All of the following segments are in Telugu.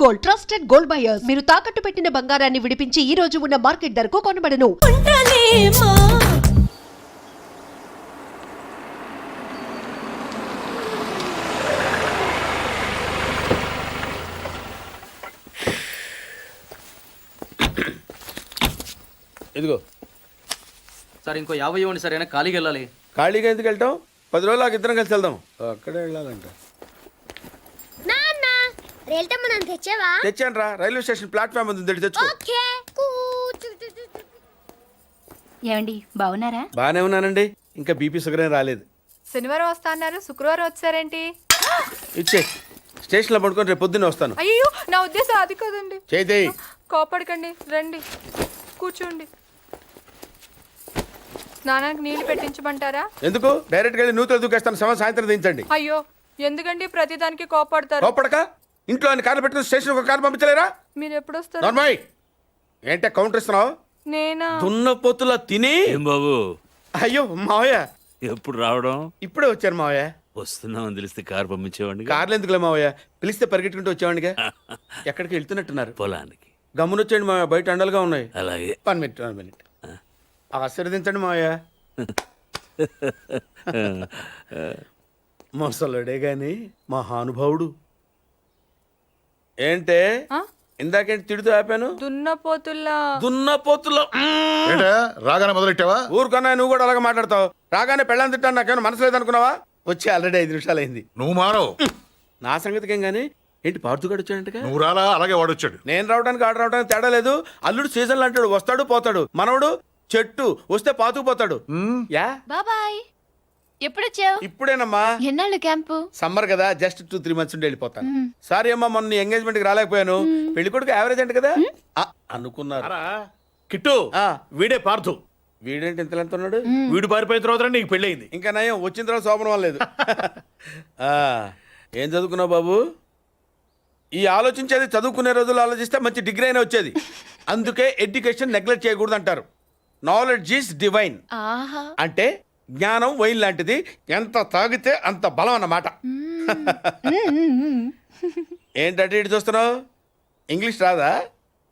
Gold, trusted gold buyers. మీరు తాకట్టు పెట్టిన బంగారాన్ని విడిపించి ఈ రోజు ఉన్న మార్కెట్ ధరకు కొనబడను. ఇదిగో సార్ ఇంకో 50 ఇవ్వండి సార్, అయినా ఖాళీకి వెళ్ళాలి. ఖాళీగా ఎందుకు వెళ్తాం? 10 రోజులు నాకు ఇద్దరం కలిసి వెళ్దాం. అక్కడే వెళ్ళాలంట. తెచ్చాను రా, రైల్వే స్టేషన్ ప్లాట్ఫామ్ ఉంది, తెచ్చుకో. ఏమండి బాగున్నారా? బానే ఉన్నానండి, ఇంకా బీపీ షుగర్ ఏం రాలేదు. శనివారం వస్తా అన్నారు, శుక్రవారం వచ్చారేంటి? ఇచ్చే స్టేషన్లో పడుకొని రేపు పొద్దున్నే వస్తాను. అయ్యో నా ఉద్దేశం అది కాదండి. చేయి కోపడకండి, రండి కూర్చోండి. స్నానానికి నీళ్లు పెట్టించమంటారా? ఎందుకు? డైరెక్ట్ గా నూతులు దూకేస్తాను, సాయంత్రం దించండి. అయ్యో ఎందుకండి ప్రతిదానికి కోపడతారు? కోపడక ఇంట్లో అన్ని కార్లు పెట్టుకుని స్టేషన్ ఒక కారు పంపించలేరా? మీరు ఎప్పుడు వస్తారు? నార్మల్ ఏంటే కౌంటర్ ఇస్తున్నావు? నేనా? దున్న పొత్తులా తిని. ఏం బాబు అయ్యో మావయ్య ఎప్పుడు రావడం? ఇప్పుడే వచ్చారు మావయ్య. వస్తున్నామని తెలిస్తే కారు పంపించేవాడిని. కార్లు ఎందుకులే మావయ్య, పిలిస్తే పరిగెట్టుకుంటూ వచ్చేవాడిగా. ఎక్కడికి వెళ్తున్నట్టున్నారు? పొలానికి. గమ్మునొచ్చేయండి మావయ్య, బయట అండలుగా ఉన్నాయి. అలాగే. 1 మినిట్ ఆశీర్వదించండి మావయ్య. మొసలుడే గాని మహానుభావుడు. ఏంటే ఇందాకేంటి తిడుతూ ఆపాను? దున్నపోతుల్లో రాగానే మొదలెట్టావా? ఊరుకన్నా నువ్వు కూడా అలాగే మాట్లాడతావు. రాగానే పెళ్ళని తిట్టాను, నాకేమైనా మనసు లేదనుకున్నావా? వచ్చి ఆల్రెడీ 5 నిమిషాలు అయింది. నువ్వు మారవు. నా సంగతికి ఏం గానీ ఏంటి పార్తుగాడు వచ్చాడంటగా? నువ్వు రాలా, అలాగే వాడొచ్చాడు. నేను రావడానికి ఆడ రావడానికి తేడా లేదు. అల్లుడు సీజన్లు అంటాడు, వస్తాడు పోతాడు. మనవడు చెట్టు వస్తే పాతుకుపోతాడు. యా బాబాయ్, ఎప్పుడొచ్చావు? ఇప్పుడేనమ్మా. ఎన్నాళ్ళు క్యాంపు? సమ్మర్ కదా, జస్ట్ 2-3 మంత్స్ ఉండి వెళ్ళిపోతాను. సారీ అమ్మా, మొన్న ఎంగేజ్మెంట్ కి రాలేకపోయాను. పెళ్లి కొడుకు యావరేజ్ అంట కదా అనుకున్నారు. కిట్టు వీడే పార్థు. వీడేంటి ఇంత ఎంత ఉన్నాడు? వీడు పారిపోయిన తర్వాత నీకు పెళ్ళయింది. ఇంకా నయం, వచ్చిన తర్వాత శోభనం లేదు. ఏం చదువుకున్నావు బాబు? ఈ ఆలోచించేది చదువుకునే రోజులు ఆలోచిస్తే మంచి డిగ్రీ అయినా వచ్చేది. అందుకే ఎడ్యుకేషన్ నెగ్లెక్ట్ చేయకూడదు అంటారు. Knowledge is divine. అంటే జ్ఞానం వైన్ లాంటిది, ఎంత తాగితే అంత బలం అన్నమాట. ఏంటంటే ఇటు చూస్తున్నావు? ఇంగ్లీష్ రాదా?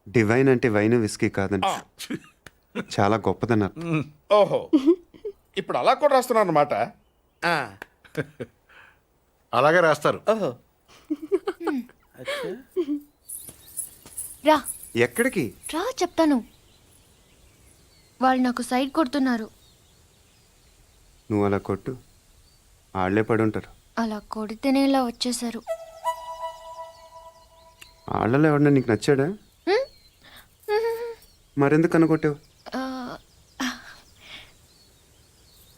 డివైన్ అంటే వైన్ విస్కీ కాదని, చాలా గొప్పదన్నారు. ఓహో, ఇప్పుడు అలా కూడా రాస్తున్నారు అన్నమాట. అలాగే రాస్తారు. ఓహో, రా. ఎక్కడికి రా చెప్తాను. వాళ్ళు నాకు సైడ్ కొడుతున్నారు. నువ్వు అలా కొట్టు, ఆళ్లే పడి ఉంటారు. అలా కొడితేనే ఇలా వచ్చేసారు. ఆళ్ళలో ఎవడన్నా నీకు నచ్చాడా? మరెందుకు అనుకొట్టావు?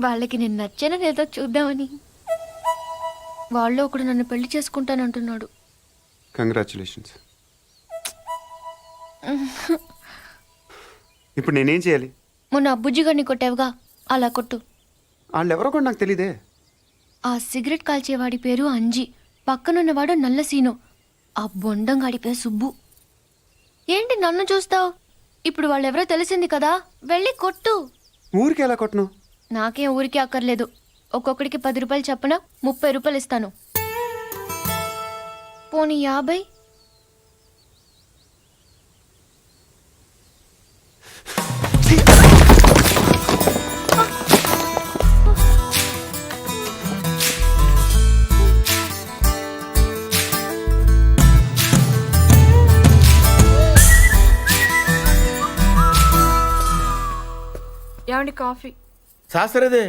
వాళ్ళకి నేను నచ్చానని ఏదో చూద్దామని. వాళ్ళు ఒకడు నన్ను పెళ్లి చేసుకుంటానంటున్నాడు. కంగ్రాచులేషన్స్. ఇప్పుడు నేనేం చేయాలి? మొన్న బుజ్జిగాడిని కొట్టావుగా, అలా కొట్టు. వాళ్ళు ఎవరో కూడా నాకు తెలీదే. ఆ సిగరెట్ కాల్చేవాడి పేరు అంజి, పక్కనున్నవాడు నల్ల సీను, ఆ బొండంగాడి పేరు సుబ్బు. ఏంటి నన్ను చూస్తావు? ఇప్పుడు వాళ్ళెవరో తెలిసింది కదా, వెళ్ళి కొట్టు. ఊరికి ఎలా కొట్టను? నాకేం ఊరికే అక్కర్లేదు. ఒక్కొక్కడికి 10 రూపాయలు చప్పున 30 రూపాయలు ఇస్తాను. పోనీ 50? ఏమండి కాఫీ? శాస్త్రదే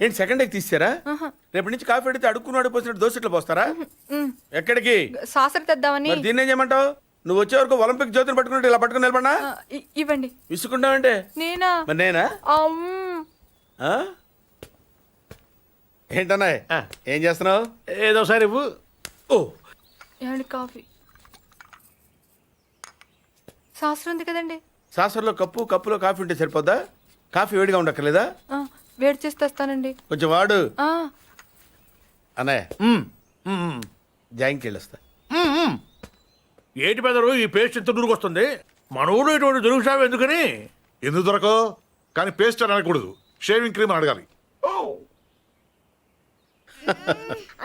ఏంటి సెకండ్ ఎగ్ తీసారా? రేపటి నుంచి కాఫీ అడిగితే అడుక్కున్నాడు పోసినట్టు దోశట్లు పోస్తారా? ఎక్కడికి? సాసర తెద్దామని. దీన్ని ఏం చేయమంటావు? నువ్వు వచ్చే వరకు ఒలింపిక్ జ్యోతిని పట్టుకున్నట్టు ఇలా పట్టుకుని నిలబడినా ఇవ్వండి. విసుకుంటావంటే నేనా? మరి నేనా? ఏంటన్నా ఏం చేస్తున్నావు? ఏదో సార్ ఇవ్వు. ఓ ఏమండి కాఫీ? శాస్త్రం ఉంది కదండి. సాసర్లో కప్పులో కాఫీ ఉంటే సరిపోద్దా? కాఫీ వేడిగా ఉండక్కర్లేదా? వేడి చేసి తెస్తానండి. కొంచెం వాడు అన్నయ్య. జాయింకి వెళ్ళొస్తా. ఏటి పెదరు ఈ పేస్ట్ ఎంత దూరకు వస్తుంది? మన ఊళ్ళో ఇటువంటి దొరుకుతావు ఎందుకని? ఎందుకు దొరకవు? కానీ పేస్ట్ అని అనకూడదు, షేవింగ్ క్రీమ్ అడగాలి.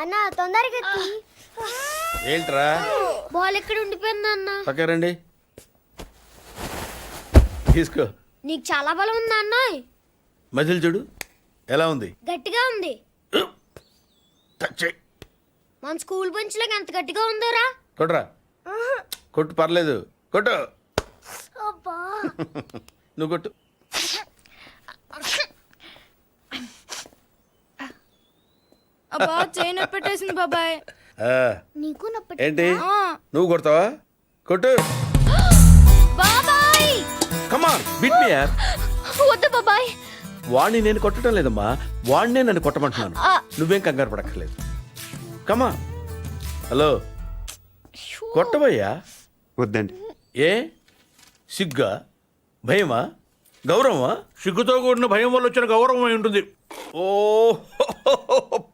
అన్న తొందరగా ఏంట్రా బాల్ ఎక్కడ ఉండిపోయింది అన్న? పక్క రండి, తీసుకో. నీకు చాలా బలం ఉంది అన్నయ్. మజిల్ చూడు ఎలా ఉంది. గట్టిగా ఉంది. టచ్ చేయి. మన స్కూల్ బెంచ్ లాగా ఎంత గట్టిగా ఉందోరా. కొట్టురా, కొట్టు, పర్లేదు, కొట్టు. అబ్బా. నువ్వు కొట్టు. అబ్బా చేయి నొప్పి పెట్టేసింది బాబాయ్. ఆ, నీకు నొప్పి. ఏంటి నువ్వు కొడతావా? కొట్టు. బాబాయ్. కమాన్ బీట్ మీ యార్. వద్దు బాబాయ్. వాణ్ణి నేను కొట్టడం లేదమ్మా, వాణ్ణే నన్ను కొట్టమంటున్నాను. నువ్వేం కంగారు పడక్కర్లేదు. కమా. హలో, కొట్టబోయ్యా. వద్దండి. ఏ సిగ్గా, భయమా, గౌరవమా? సిగ్గుతో కూడిన భయం వల్ల వచ్చిన గౌరవం అయి ఉంటుంది. ఓ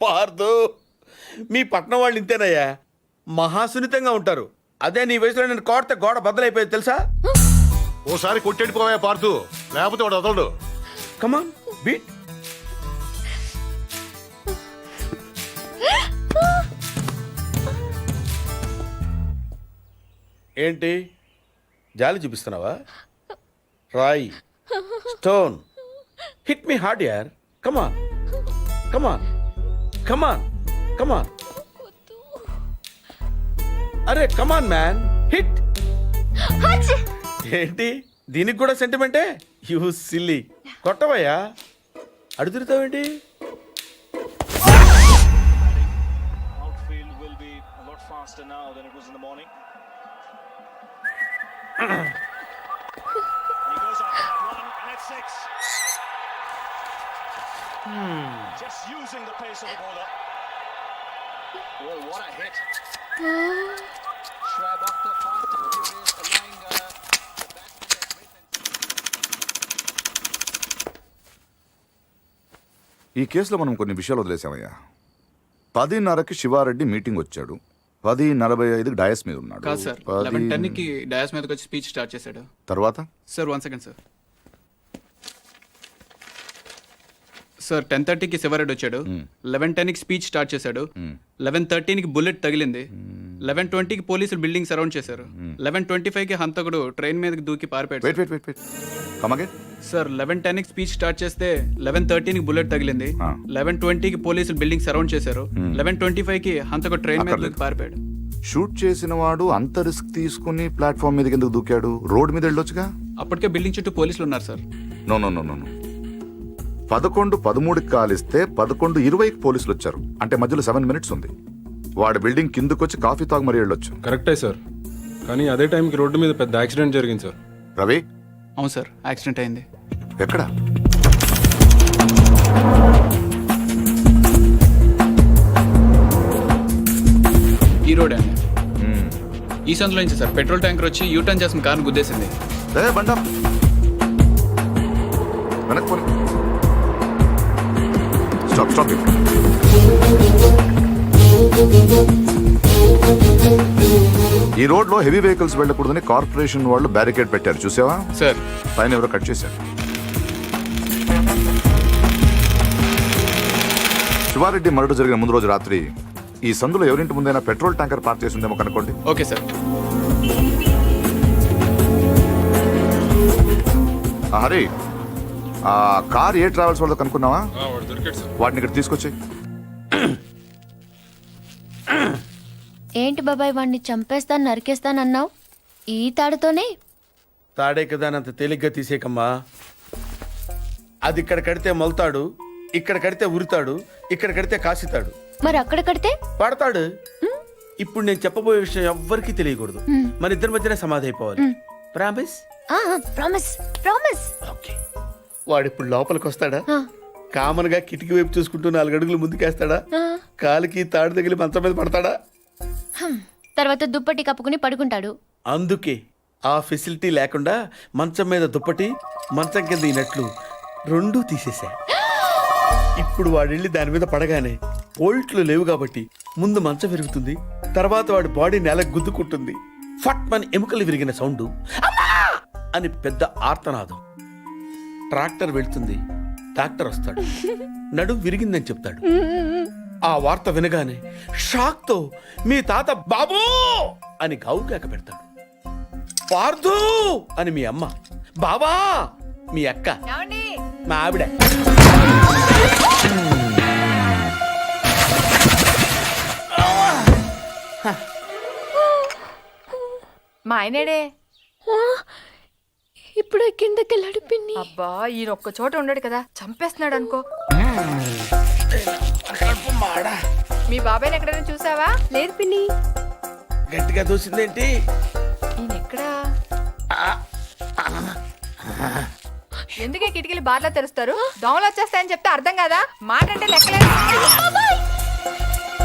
పార్దు, మీ పట్నం వాళ్ళు ఇంతేనయ్యా, మహాసున్నితంగా ఉంటారు. అదే నీ వయసులో నేను కొడితే గోడ బద్దలైపోయేది తెలుసా? ఓసారి కొట్టెడిపోయా పార్తు, లేకపోతే వాడు వదలడు. కమాన్ బీట్. ఏంటి జాలి చూపిస్తున్నావా? రాయి, స్టోన్, హిట్ మీ హార్డ్ యార్. కమాన్ కమాన్ కమాన్ కమాన్. అరే కమాన్ మ్యాన్, హిట్. ఏంటి దీనికి కూడా సెంటిమెంటే? You silly. కొట్టవయ్యా, అడుగుతావేంటి? Outfield will be a lot faster now than it was in the morning. He goes after that one, and it's six. Just using the pace of the bowler. Oh, what a hit! Schwab off the fast and furious, allowing the batsman ఈ కేసులో మనం కొన్ని విషయాలు వదిలేసామయ్యా. 10:30కి శివారెడ్డి మీటింగ్ వచ్చాడు. 10:45కి డయాస్ మీద ఉన్నాడు. కాదు సార్, 11:10కి డయాస్ మీదకి వచ్చి స్పీచ్ స్టార్ట్ చేశాడు. తర్వాత సార్ 1 సెకండ్ సార్. సార్ 10:30కి శివారెడ్డి వచ్చాడు. 11:10కి స్పీచ్ స్టార్ట్ చేశాడు. 11:13కి బుల్లెట్ తగిలింది. 11:20కి పోలీసులు బిల్డింగ్ సరౌండ్ చేశారు. 11:25కి హంతకుడు ట్రైన్ మీదకి దూకి పారిపోయాడు. Wait wait wait wait come again. Sir 11:10కి స్పీచ్ స్టార్ట్ చేస్తే 11:13కి బుల్లెట్ తగిలింది. 11:20కి పోలీసులు బిల్డింగ్ సరౌండ్ చేశారు. 11:25కి హంతకుడు ట్రైన్ మీద దూకి పారిపోయాడు. షూట్ చేసిన వాడు అంత రిస్క్ తీసుకుని ప్లాట్ఫామ్ మీదకి ఎందుకు దూకాడు? రోడ్ మీద వెళ్ళొచ్చుగా. అప్పటికే బిల్డింగ్ చుట్టూ పోలీసులు ఉన్నారు sir. No no no no no 11:13కి కాలిస్తే 11:20కి పోలీసులు వచ్చారు. అంటే మధ్యలో 7 minutes ఉంది. వాడు బిల్డింగ్ కిందకొచ్చి కాఫీ తాగు మరీ వెళ్ళొచ్చు. కరెక్టే సార్, కానీ అదే టైంకి రోడ్డు మీద పెద్ద యాక్సిడెంట్ జరిగింది సార్. రవి. అవును సార్, యాక్సిడెంట్ అయింది. ఎక్కడ? ఈ రోడ్ అండి. ఈ సందులో నుంచి సార్ పెట్రోల్ ట్యాంకర్ వచ్చి యూటర్న్ చేసిన కార్ను గుద్దేసింది. బండా వెనక్కి పోనీ. Stop stop. ఈ రోడ్ లో హెవీ వెహికల్స్ వెళ్ళకూడదని కార్పొరేషన్ వాళ్ళు బ్యారికేడ్ పెట్టారు, చూసావా? సార్ పైన ఎవరో కట్ చేశారు. శివారెడ్డి మర్డర్ జరిగిన ముందు రోజు రాత్రి ఈ సందులో ఎవరింటి ముందైనా పెట్రోల్ ట్యాంకర్ పార్క్ చేసి ఉందేమో కనుకోండి. Okay sir. హరి, ఆ కార్ ఏ ట్రావెల్స్ వాళ్ళతో కనుక్కున్నావా? వాడు దొరికాడు సార్. వాటిని ఇక్కడ తీసుకొచ్చి. ఏంటి బాబాయ్, వాడిని చంపేస్తాను నరికేస్తానన్నావు? ఈ తాడుతోనే? తాడే కదా అంత తేలిగ్గా తీసేకమ్మా. అది ఇక్కడ కడితే మొలతాడు, ఇక్కడ కడితే ఉరుతాడు, ఇక్కడ కడితే కాసితాడు. మరి అక్కడ కడితే పడతాడు. ఇప్పుడు నేను చెప్పబోయే విషయం ఎవ్వరికీ తెలియకూడదు. మన ఇద్దరి మధ్యనే సమాధి అయిపోవాలి. ప్రామిస్? Promise promise. ఓకే. వాడు ఇప్పుడు లోపలికి వస్తాడా? కామన్ గా కిటికీ వైపు చూసుకుంటూ 4 అడుగులు ముందుకేస్తాడా? కాలికి తాడు తగిలి మంచం మీద పడతాడా? తర్వాత దుప్పటి కప్పుకుని పడుకుంటాడు. అందుకే ఆ ఫెసిలిటీ లేకుండా మంచం మీద దుప్పటి, మంచం కింద ఈ నట్లు రెండూ తీసేశా. ఇప్పుడు వాడెళ్ళి దాని మీద పడగానే బోల్ట్లు లేవు కాబట్టి ముందు మంచం విరుగుతుంది, తర్వాత వాడి బాడీ నేలకు గుద్దుకుంటుంది. ఫట్ మన ఎముకలు విరిగిన సౌండ్ అని పెద్ద ఆర్తనాదం. ట్రాక్టర్ వెళ్తుంది, డాక్టర్ వస్తాడు, నడుం విరిగిందని చెప్తాడు. ఆ వార్త వినగానే షాక్తో మీ తాత బాబూ అని గావుకేక పెడతాడు. పార్థు అని మీ అమ్మ, బాబా మీ అక్క, మా ఆవిడ. మా ఆయనేడే ఇప్పుడు కిందకెళ్ళాడు పిన్ని. అబ్బా ఈయన ఒక్క చోట ఉండడు కదా, చంపేస్తున్నాడు అనుకో. మీ బాబాయ్ని ఎక్కడైనా చూసావా? లేదు పిన్ని. గట్టిగా దూసిందేంటి? ఈయన ఎక్కడా? ఎందుకే కిటికీలు బార్లా తెరుస్తారు? దోమలు వచ్చేస్తాయని చెప్తే అర్థం కదా, మాట అంటే లెక్కలేదు.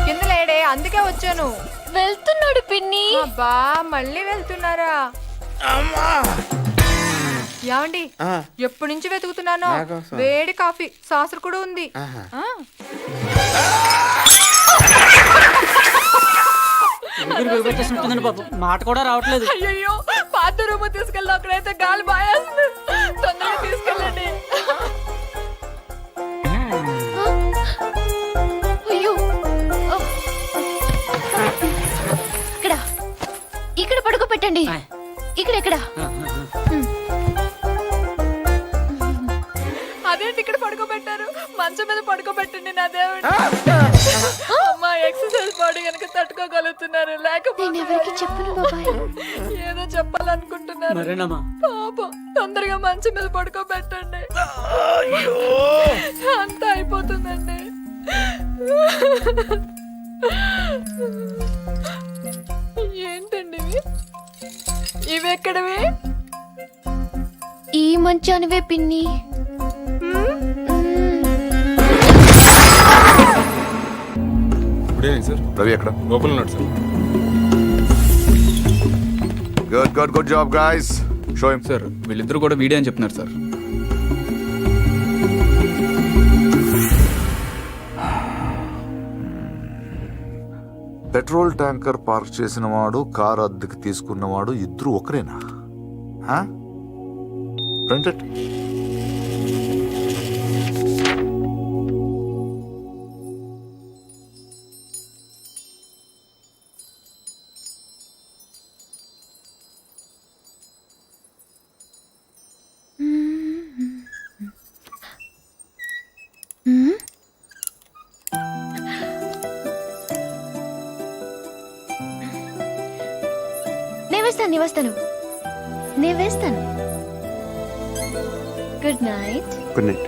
కింద లేడే, అందుకే వచ్చాను. వెళ్తున్నాడు పిన్ని. అబ్బా మళ్ళీ వెళ్తున్నారా? ఏమండి, ఎప్పటి నుంచి వెతుకుతున్నానో వేడి కాఫీ సాసర్ కూడా ఉంది. మాట కూడా రావట్లేదు. అయ్యో పాత రూమ్ తీసుకెళ్ళి అక్కడైతే గాలి బాయేస్తుంది. తొందరగా తీసుకెళ్ళండి. అయ్యో ఇక్కడ ఇక్కడ పడుకోబెట్టండి. ఇక్కడ అదేంటి ఇక్కడ పడుకోబెట్టారు? మంచం మీద పడుకోబెట్టండి నా దేవుడు. అమ్మా ఎక్సర్సైజ్ బాడీ కనుక తట్టుకోగలుగుతున్నారు, లేకపోతే ఎవరికి చెప్పను బాబాయ్. ఏదో చెప్పాలనుకుంటున్నారు. పాపం తొందరగా మంచం మీద పడుకోబెట్టండి. అంతా అయిపోతుందండి. ఏంటండి ఇవి ఎక్కడవి? ఈ మంచానివే పిన్ని. Good evening sir. రవి ఎక్కడ? లోపల ఉన్నాడు sir. Good job guys. Show him. Sir వీళ్ళిద్దరు కూడా వీడియో అని చెప్తున్నారు సార్. పెట్రోల్ ట్యాంకర్ పార్క్ చేసిన వాడు, కారు అద్దెకి తీసుకున్నవాడు ఇద్దరు ఒకరేనా? ప్రింటెడ్. నేను వేస్తాను. Good night. Good night.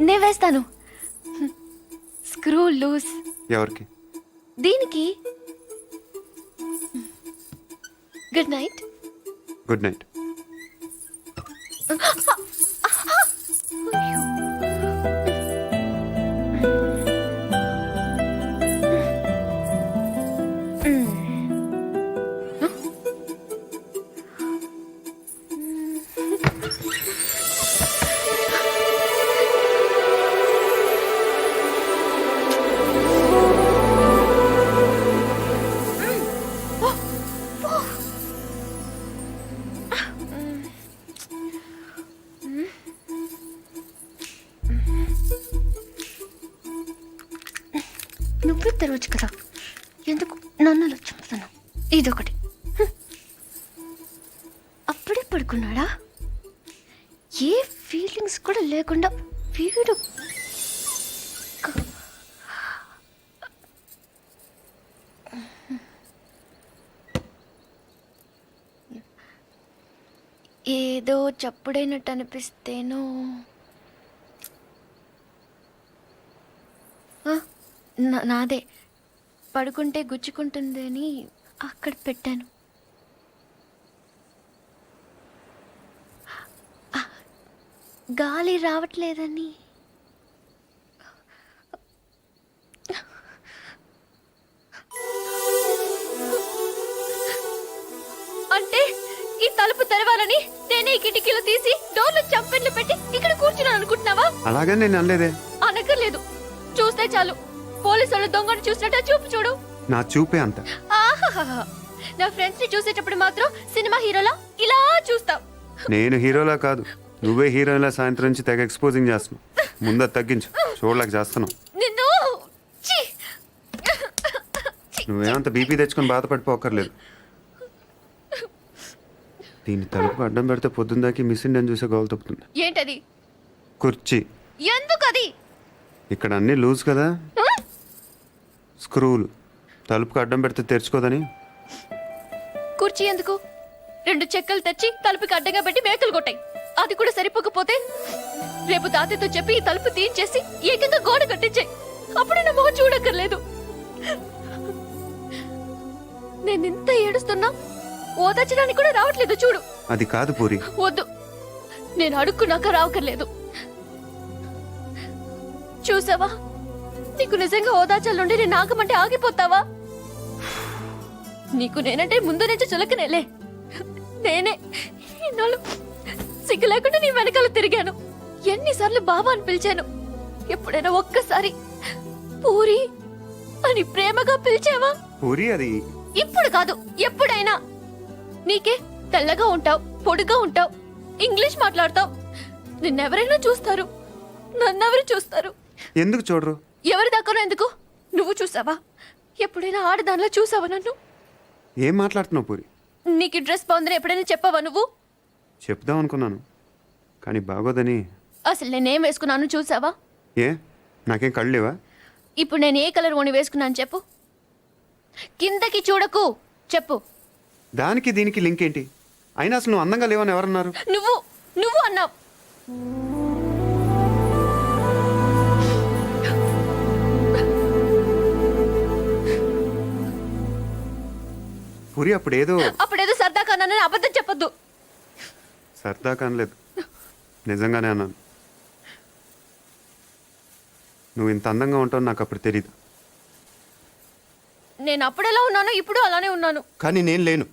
నేను వేస్తాను. Screw loose. ఎవరికి? దీనికి. Good night. Good night. నువ్వే తెరవచ్చు కదా, ఎందుకు నన్ను చంపుతున్నావు? ఇదొకటి. అప్పుడే పడుకున్నాడా? ఏ ఫీలింగ్స్ కూడా లేకుండా వీడు. ఏదో చప్పుడైనట్టు అనిపిస్తేనో. నాదే పడుకుంటే గుచ్చుకుంటుంది అని అక్కడ పెట్టాను. గాలి రావట్లేదని. కూర్చోవాలని నేనే ఈ కిటికీలు తీసి డోర్లు చంపెన్లు పెట్టి ఇక్కడ కూర్చున్నాను అనుకుంటున్నావా? అలాగని నేను అనలేదే. అనక్కర్లేదు, చూస్తే చాలు పోలీసు వాళ్ళు దొంగను చూసినట్టు చూపు చూడు. నా చూపే అంత. ఆహాహా, నా ఫ్రెండ్స్ ని చూసేటప్పుడు మాత్రం సినిమా హీరోలా ఇలా చూస్తావు. నేను హీరోలా కాదు, నువ్వే హీరోలా సాయంత్రం నుంచి తెగ ఎక్స్పోజింగ్ చేస్తున్నావు. ముందు అది తగ్గించు, చూడలేక చేస్తున్నావు. నిన్ను ఛీ! నువ్వేమంత బీపీ తెచ్చుకొని బాధపడిపోకర్లేదు. దీన్ని తలుపు అడ్డం పెడితే పొద్దున్నదాకి మిస్ ఇండియన్ చూసే గోల్ తప్పుతుంది. ఏంటది? కుర్చీ. ఎందుకది? ఇక్కడ అన్నీ లూజ్ కదా, స్క్రూలు. తలుపుకి అడ్డం పెడితే తెరుచుకోదని. కుర్చీ ఎందుకు? 2 చెక్కలు తెచ్చి తలుపుకి అడ్డంగా పెట్టి మేకలు కొట్టాయి. అది కూడా సరిపోకపోతే రేపు తాతయ్యతో చెప్పి ఈ తలుపు తీయించేసి ఏకంగా గోడ కట్టించాయి. అప్పుడు నా మొహం చూడక్కర్లేదు. నేనింత ఏడుస్తున్నా ఓదార్చడానికి కూడా రావట్లేదు చూడు. అది కాదు పూరి. వద్దు, నేను అడుక్కున్నాక రావక్కర్లేదు. చూసావా, నీకు నిజంగా ఓదార్చాలంటే నేను ఆగమంటే ఆగిపోతావా? నీకు నేనంటే ముందు నుంచి చులకనేలే. నేనే ఇన్నాళ్ళు సిగ్గు లేకుండా నీ వెనకాల తిరిగాను. ఎన్నిసార్లు బాబా అని పిలిచాను. ఎప్పుడైనా ఒక్కసారి పూరి అని ప్రేమగా పిలిచావా? పూరి అది ఇప్పుడు కాదు, ఎప్పుడైనా. నీకే తెల్లగా ఉంటావు, పొడుగా ఉంటావు, ఇంగ్లీష్ మాట్లాడతావు. నిన్నెవరైనా చూస్తారు, నన్నెవరు చూస్తారు? ఎందుకు చూడరు? ఎవరి దాకానో ఎందుకు? నువ్వు చూసావా? ఎప్పుడైనా ఆడదానిలో చూసావా నన్ను? ఏం మాట్లాడుతున్నావు పూరి? నీకు డ్రెస్ బాగుందని ఎప్పుడైనా చెప్పావా నువ్వు? చెప్దాం అనుకున్నాను, కానీ బాగోదని. అసలు నేనేం వేసుకున్నాను చూసావా? ఏ, నాకేం కళ్ళు లేవా? ఇప్పుడు నేను ఏ కలర్ ఓని వేసుకున్నాను చెప్పు. కిందకి చూడకు, చెప్పు. దానికి దీనికి లింక్ ఏంటి? అయినా అసలు నువ్వు అందంగా లేవని ఎవరన్నారు? నువ్వు నువ్వు అన్నావు. పూరి అప్పుడేదో అప్పుడేదో సరదా కన్నానని అబద్ధం చెప్పొద్దు. సరదా కానలేదు, నిజంగానే అన్నాను. నువ్వు ఇంత అందంగా ఉంటావు నాకు అప్పుడు తెలీదు. నేను అప్పుడు ఎలా ఉన్నానో ఇప్పుడు అలానే ఉన్నాను. కానీ నేను లేను.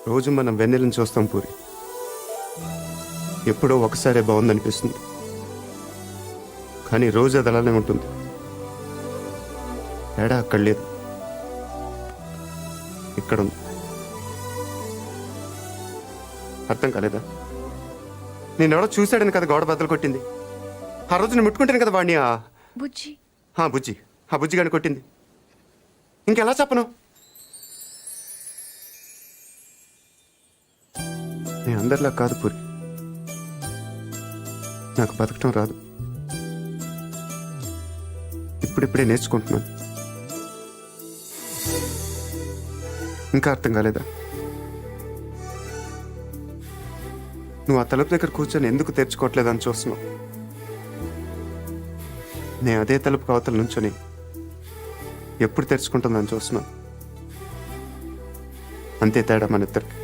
రోజు మనం వెన్నెలను చూస్తాం పూరి, ఎప్పుడో ఒకసారే బాగుందనిపిస్తుంది, కానీ రోజు అది అలానే ఉంటుంది. తేడా అక్కడ లేదు, ఇక్కడ ఉంది. అర్థం కాలేదా? నేనెవడో చూశాడని కదా గోడ బద్దలు కొట్టింది. ఆ రోజు నేను ముట్టుకుంటాను కదా వాడిని. బుజ్జి బుజ్జి, ఆ బుజ్జిగాని కొట్టింది. ఇంకెలా చెప్పను? నేను అందరిలా కాదు పూరి, నాకు బతకటం రాదు. ఇప్పుడిప్పుడే నేర్చుకుంటున్నాను. ఇంకా అర్థం కాలేదా? నువ్వు ఆ తలుపు దగ్గర కూర్చొని ఎందుకు తెరుచుకోవట్లేదని చూస్తున్నావు. నేను అదే తలుపు అవతల నుంచొని ఎప్పుడు తెరుచుకుంటుందని చూస్తున్నాను. అంతే తేడా మన ఇద్దరికి.